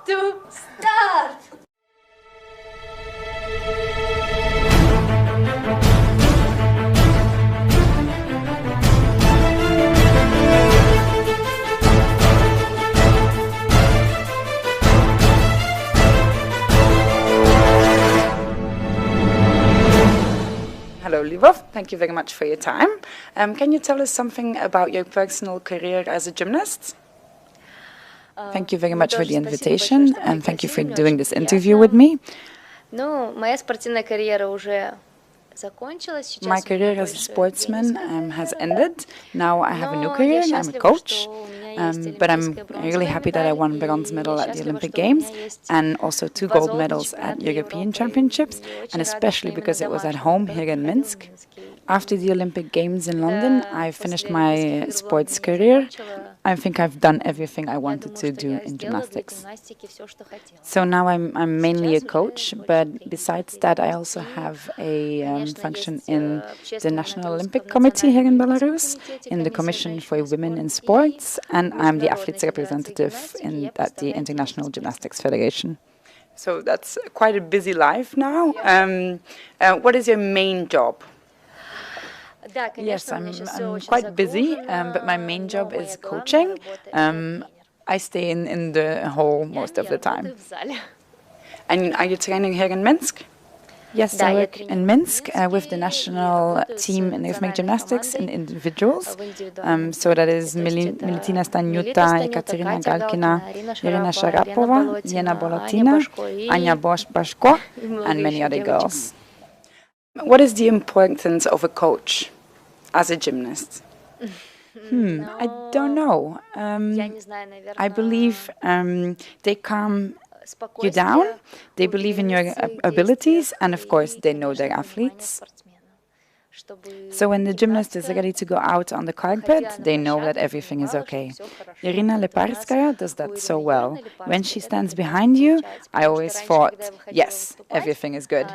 2, start! Hello, Liubov. Thank you very much for your time. Can you tell us something about your personal career as a gymnast? Thank you very much for the invitation, and thank you for doing this interview with me. My career as a sportsman has ended. Now I have a new career, and I'm a coach. But I'm really happy that I won a bronze medal at the Olympic Games and also 2 gold medals at European Championships, and especially because it was at home here in Minsk. After the Olympic Games in London, I finished my sports career. I think I've done everything I wanted to do in gymnastics. So now I'm mainly a coach, but besides that, I also have a function in the National Olympic Committee here in Belarus, in the Commission for Women in Sports, and I'm the athletes representative at the International Gymnastics Federation. So that's quite a busy life now. What is your main job? Yes, I'm quite busy, but my main job is coaching. I stay in the hall most of the time. And are you training here in Minsk? Yes, I work in Minsk with the national team in rhythmic gymnastics and individuals. So that is Militina Stanyuta, Ekaterina Galkina, Irina Sharapova, Yena Bolotina, Anya Bashko, and many other girls. What is the importance of a coach as a gymnast? I don't know. I believe they calm you down, they believe in your abilities, and of course they know their athletes. So when the gymnast is ready to go out on the carpet, they know that everything is okay. Irina Leparskaya does that so well. When she stands behind you, I always thought, yes, everything is good.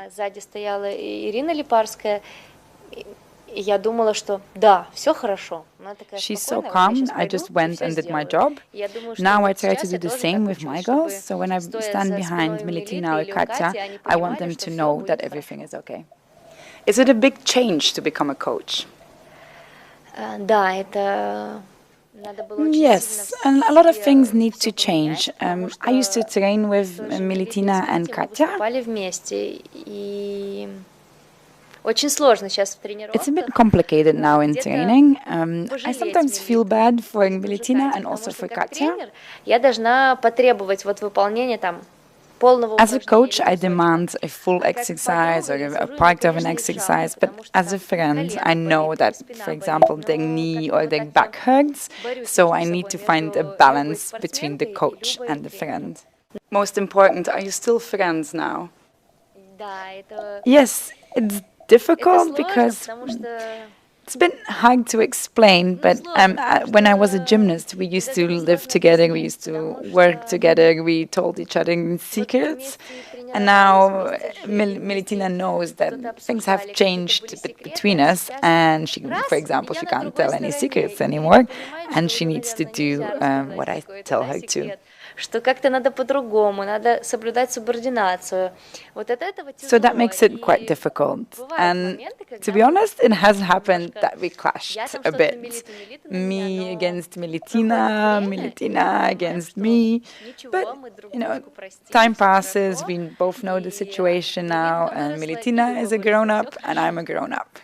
She's so calm, I just went and did my job. Now I try to do the same with my girls, so when I stand behind Militina or Katya, I want them to know that everything is okay. Is it a big change to become a coach? Yes, and a lot of things need to change. I used to train with Militina and Katya. It's a bit complicated now in training. I sometimes feel bad for Militina and also for Katya. As a coach, I demand a full exercise or a part of an exercise, but as a friend, I know that, for example, their knee or their back hurts, so I need to find a balance between the coach and the friend. Most important, are you still friends now? Yes, it's difficult because it's been hard to explain, but when I was a gymnast, we used to live together, we used to work together, we told each other secrets, and now Militina knows that things have changed a bit between us, and she, for example, she can't tell any secrets anymore, and she needs to do what I tell her to. So that makes it quite difficult. And to be honest, it has happened that we clashed a bit. Me against Militina, Militina against me. But, time passes, we both know the situation now, and Militina is a grown-up, and I'm a grown-up.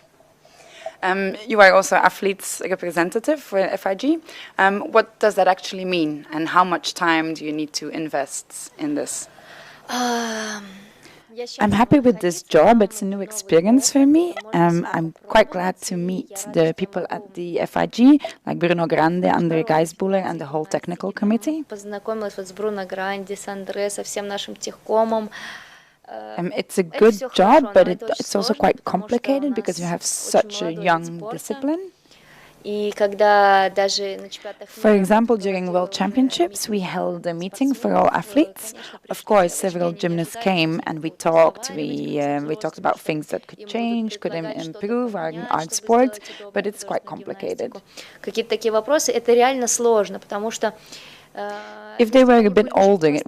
You are also athletes representative for FIG. What does that actually mean, and how much time do you need to invest in this? I'm happy with this job. It's a new experience for me. I'm quite glad to meet the people at the FIG, like Bruno Grande, André Geisbuller, and the whole technical committee. It's a good job, but it's also quite complicated because you have such a young discipline. For example, during World Championships, we held a meeting for all athletes. Of course, several gymnasts came and we talked. We talked about things that could change, could improve our sport, but it's quite complicated. If they were a bit older, it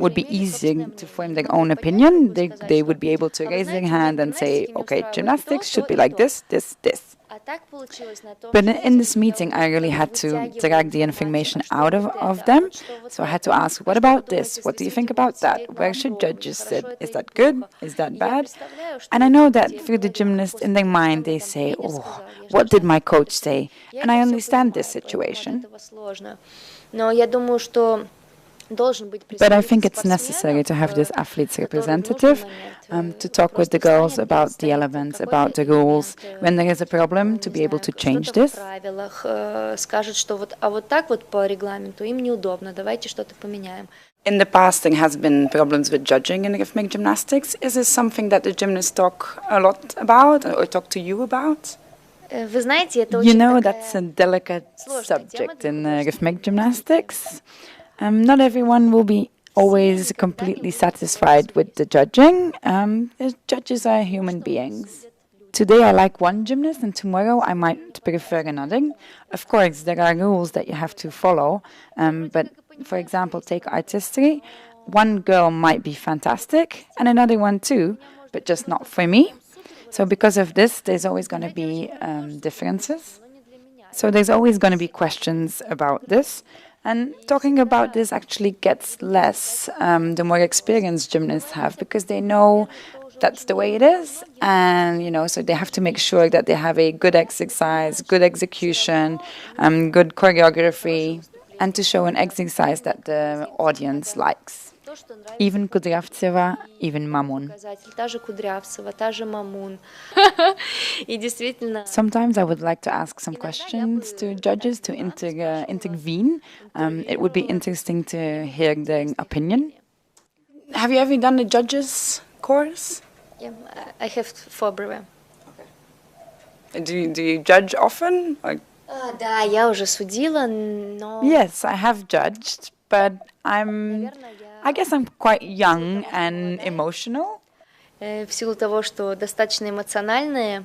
would be easier to form their own opinion. They would be able to raise their hand and say, okay, gymnastics should be like this, this, this. But in this meeting, I really had to drag the information out of them. So I had to ask, what about this? What do you think about that? Where should judges sit? Is that good? Is that bad? And I know that through the gymnast, in their mind, they say, oh, what did my coach say? And I understand this situation. But I think it's necessary to have this athlete's representative to talk with the girls about the elements, about the rules. When there is a problem, to be able to change this. In the past, there has been problems with judging in rhythmic gymnastics. Is this something that the gymnasts talk a lot about or talk to you about? You know, that's a delicate subject in rhythmic gymnastics. Not everyone will be always completely satisfied with the judging. Judges are human beings. Today I like one gymnast and tomorrow I might prefer another. Of course, there are rules that you have to follow, but for example, take artistry. One girl might be fantastic and another one too, but just not for me. So because of this, there's always going to be differences. So there's always going to be questions about this. And talking about this actually gets less the more experienced gymnasts have, because they know that's the way it is. And, you know, so they have to make sure that they have a good exercise, good execution, good choreography, and to show an exercise that the audience likes. Even Kudryavtseva, even Mamun. Sometimes I would like to ask some questions to judges to intervene. It would be interesting to hear their opinion. Have you ever done a judges course? Yeah, I have for Breve. Okay. Do you judge often? Да, я уже судила, но... Yes, I have judged, but I guess I'm quite young and emotional. В силу того, что достаточно эмоциональная.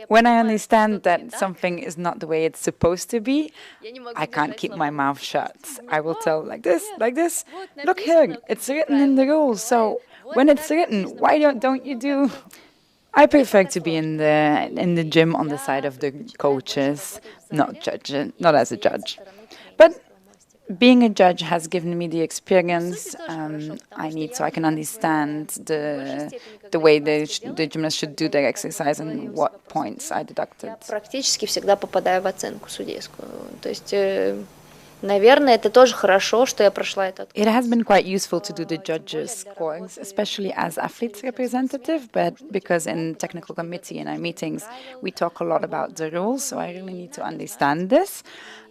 When I understand that something is not the way it's supposed to be, I can't keep my mouth shut. I will tell like this. Look here, it's written in the rules. So when it's written, why don't you do? I prefer to be in the gym on the side of the coaches, not as a judge. But being a judge has given me the experience I need, so I can understand the way the gymnast should do their exercise and what points I deducted. Практически всегда попадаю в оценку судейскую. То есть, наверное, это тоже хорошо, что я прошла этот. It has been quite useful to do the judges' course, especially as athletes representative, but because in technical committee in our meetings we talk a lot about the rules, so I really need to understand this.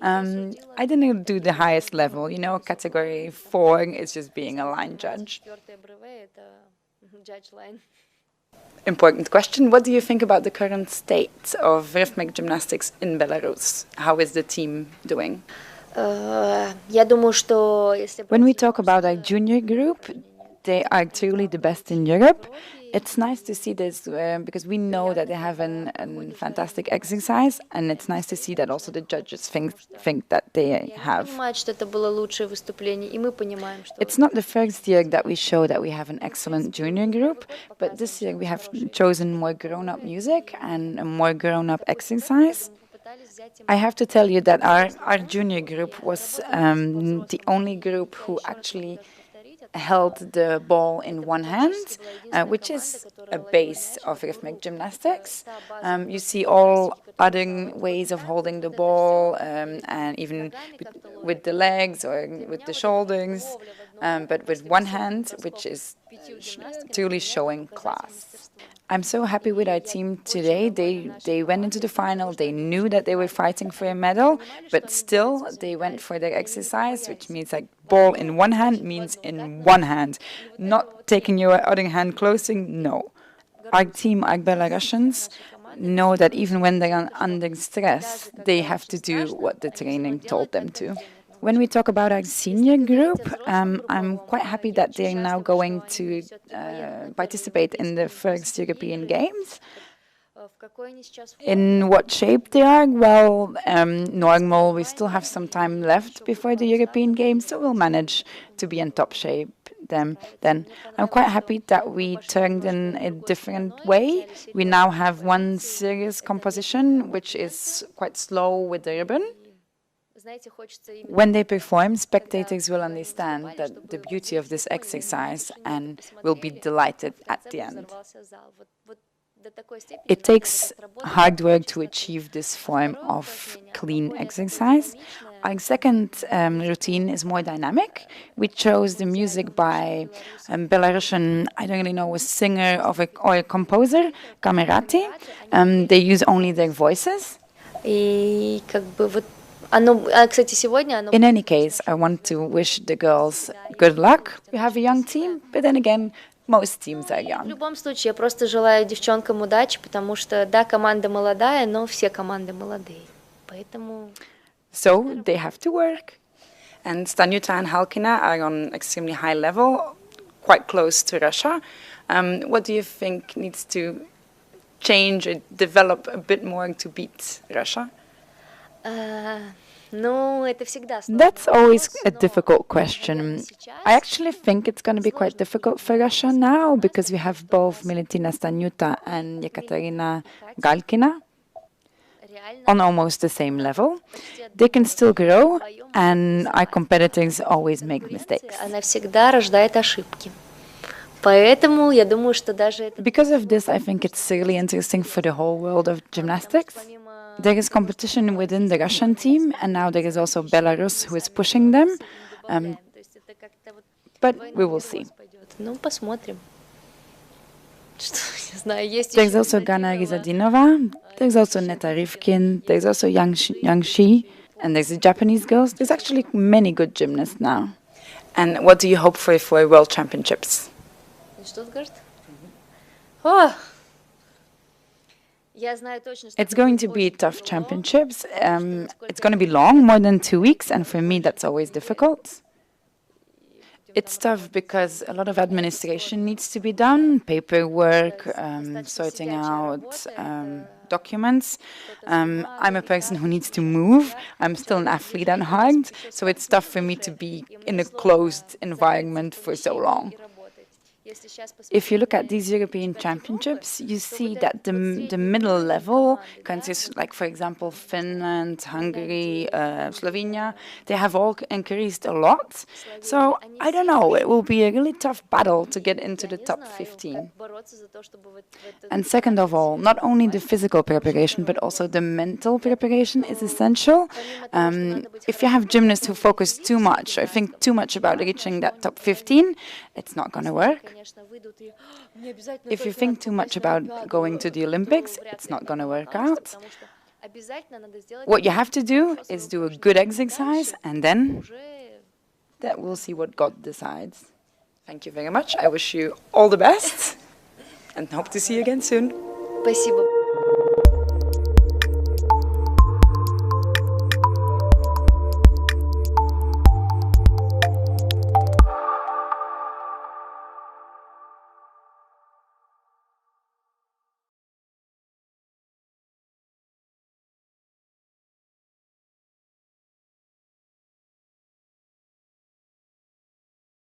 I didn't do the highest level, you know, category 4 is just being a line judge. Important question. What do you think about the current state of rhythmic gymnastics in Belarus? How is the team doing? Я думаю, что если... When we talk about our junior group, they are truly the best in Europe. It's nice to see this because we know that they have a fantastic exercise, and it's nice to see that also the judges think that they have. It's not the first year that we show that we have an excellent junior group, but this year we have chosen more grown-up music and a more grown-up exercise. I have to tell you that our junior group was the only group who actually held the ball in one hand, which is a base of rhythmic gymnastics. You see all other ways of holding the ball, and even with the legs or with the shoulders, but with one hand, which is truly showing class. I'm so happy with our team today. They went into the final. They knew that they were fighting for a medal, but still they went for their exercise, which means like ball in one hand means in one hand. Not taking your other hand closing, no. Our team, our Belarusians, know that even when they're under stress, they have to do what the training told them to. When we talk about our senior group, I'm quite happy that they're now going to participate in the first European Games. In what shape they are? Well, normal. We still have some time left before the European Games, so we'll manage to be in top shape. Then I'm quite happy that we turned in a different way. We now have one serious composition, which is quite slow with the ribbon. When they perform, spectators will understand that the beauty of this exercise and will be delighted at the end. It takes hard work to achieve this form of clean exercise. Our second routine is more dynamic. We chose the music by Belarusian, I don't really know, a singer or a composer, Kamerati. They use only their voices. In any case, I want to wish the girls good luck. We have a young team, but then again, most teams are young. В любом случае, я просто желаю девчонкам удачи, потому что, да, команда молодая, но все команды молодые. Поэтому... So, they have to work. And Stanyuta and Halkina are on extremely high level, quite close to Russia. What do you think needs to change or develop a bit more to beat Russia? That's always a difficult question. I actually think it's going to be quite difficult for Russia now because we have both Milutina Stanyuta and Ekaterina Galkina on almost the same level. They can still grow, and our competitors always make mistakes. Because of this, I think it's really interesting for the whole world of gymnastics. There is competition within the Russian team, and now there is also Belarus who is pushing them. But we will see. There's also Gana Rizadinova, there's also Neta Rivkin, there's also Yang Shi, and there's the Japanese girls. There's actually many good gymnasts now. And what do you hope for World Championships? Oh! It's going to be tough championships. It's going to be long, more than 2 weeks, and for me that's always difficult. It's tough because a lot of administration needs to be done, paperwork, sorting out documents. I'm a person who needs to move. I'm still an athlete at heart, so it's tough for me to be in a closed environment for so long. If you look at these European Championships, you see that the middle level countries, like for example Finland, Hungary, Slovenia, they have all increased a lot. So I don't know, it will be a really tough battle to get into the top 15. And second of all, not only the physical preparation, but also the mental preparation is essential. If you have gymnasts who focus too much or think too much about reaching that top 15, it's not going to work. If you think too much about going to the Olympics, it's not going to work out. What you have to do is do a good exercise, and then that we'll see what God decides. Thank you very much. I wish you all the best, and hope to see you again soon. Спасибо.